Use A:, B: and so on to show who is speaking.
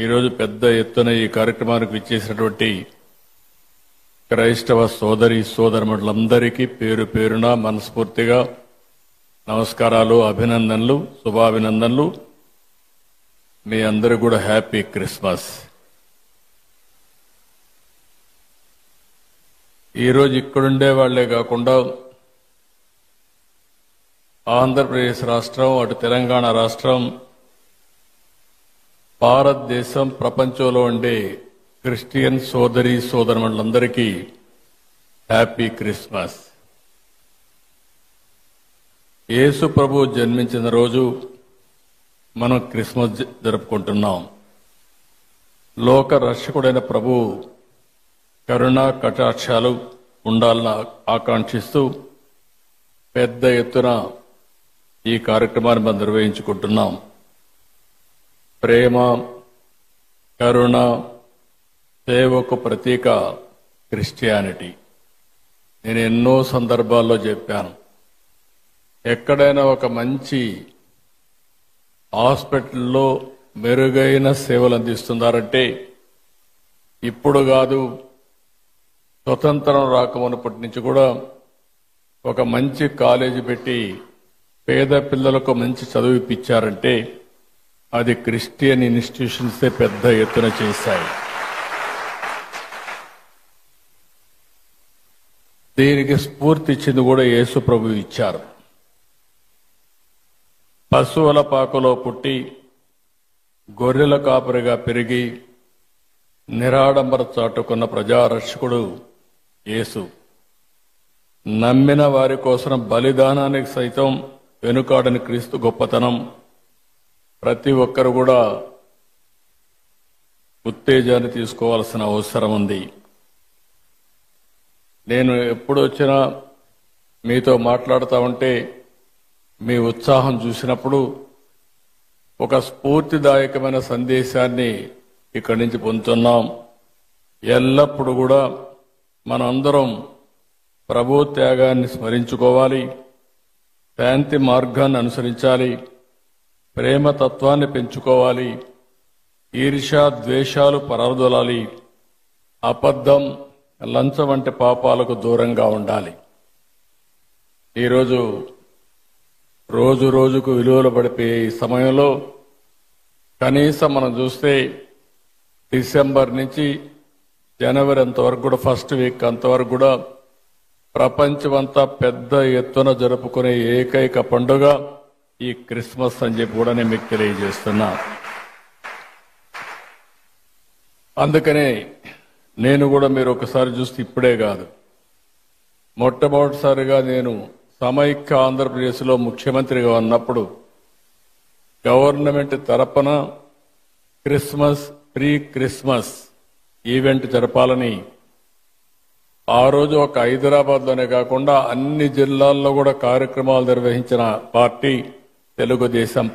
A: ఈరోజు పెద్ద ఎత్తున ఈ కార్యక్రమానికి విచ్చేసినటువంటి క్రైస్తవ సోదరి సోదరులందరికీ పేరు పేరున మనస్ఫూర్తిగా నమస్కారాలు, అభినందనలు, శుభాభినందనలు. మీ అందరూ కూడా హ్యాపీ క్రిస్మస్. ఈరోజు ఇక్కడుండే వాళ్లే కాకుండా ఆంధ్రప్రదేశ్ రాష్ట్రం, అటు తెలంగాణ రాష్ట్రం, భారతదేశం, ప్రపంచంలో ఉండే క్రిస్టియన్ సోదరి సోదరులందరికీ హ్యాపీ క్రిస్మస్. యేసు ప్రభు జన్మించిన రోజు మనం క్రిస్మస్ జరుపుకుంటున్నాం. లోక రక్షకుడైన ప్రభు కరుణా కటాక్షాలు ఉండాలని ఆకాంక్షిస్తూ పెద్ద ఎత్తున ఈ కార్యక్రమాన్ని మనం నిర్వహించుకుంటున్నాం. ప్రేమ, కరుణ, సేవకు ప్రతీక క్రిస్టియానిటీ. నేను ఎన్నో సందర్భాల్లో చెప్పాను, ఎక్కడైనా ఒక మంచి హాస్పిటల్లో మెరుగైన సేవలు అందిస్తున్నారంటే ఇప్పుడు కాదు, స్వతంత్రం రాకమునప్పటి నుంచి కూడా ఒక మంచి కాలేజీ పెట్టి పేద పిల్లలకు మంచి చదువు ఇప్పించారంటే అది క్రిస్టియన్ ఇన్స్టిట్యూషన్సే పెద్ద ఎత్తున చేశాయి. దీనికి స్ఫూర్తి ఇచ్చింది కూడా యేసు ప్రభు ఇచ్చారు. పశువుల పాకలో పుట్టి గొర్రెల కాపరిగా పెరిగి నిరాడంబర చాటుకున్న ప్రజారక్షకుడు యేసు. నమ్మిన వారి కోసం బలిదానానికి సైతం వెనుకాడని క్రీస్తు గొప్పతనం ప్రతి ఒక్కరు కూడా ఉత్తేజాన్ని తీసుకోవాల్సిన అవసరం ఉంది. నేను ఎప్పుడు వచ్చినా మీతో మాట్లాడుతూ ఉంటే మీ ఉత్సాహం చూసినప్పుడు ఒక స్ఫూర్తిదాయకమైన సందేశాన్ని ఇక్కడి నుంచి పొందుతున్నాం. ఎల్లప్పుడూ కూడా మనందరం ప్రభు త్యాగాన్ని స్మరించుకోవాలి, శాంతి మార్గాన్ని అనుసరించాలి, ప్రేమతత్వాన్ని పెంచుకోవాలి, ఈర్ష్య ద్వేషాలు పరదొలాలి, అబద్ధం, లంచం వంటి పాపాలకు దూరంగా ఉండాలి. ఈరోజు రోజు రోజుకు విలువలు పడిపోయే ఈ సమయంలో కనీసం మనం చూస్తే డిసెంబర్ నుంచి జనవరి అంతవరకు కూడా, ఫస్ట్ వీక్ అంతవరకు కూడా ప్రపంచమంతా పెద్ద ఎత్తున జరుపుకునే ఏకైక పండుగ ఈ క్రిస్మస్ అని చెప్పి కూడా నేను మీకు తెలియజేస్తున్నా. అందుకనే నేను కూడా మీరు ఒకసారి చూస్తే ఇప్పుడే కాదు, మొట్టమొదటిసారిగా నేను సమైక్య ఆంధ్రప్రదేశ్లో ముఖ్యమంత్రిగా ఉన్నప్పుడు గవర్నమెంట్ తరపున ప్రీ క్రిస్మస్ ఈవెంట్ జరపాలని ఆ రోజు ఒక హైదరాబాద్లోనే కాకుండా అన్ని జిల్లాల్లో కూడా కార్యక్రమాలు నిర్వహించిన పార్టీ తెలుగుదేశం.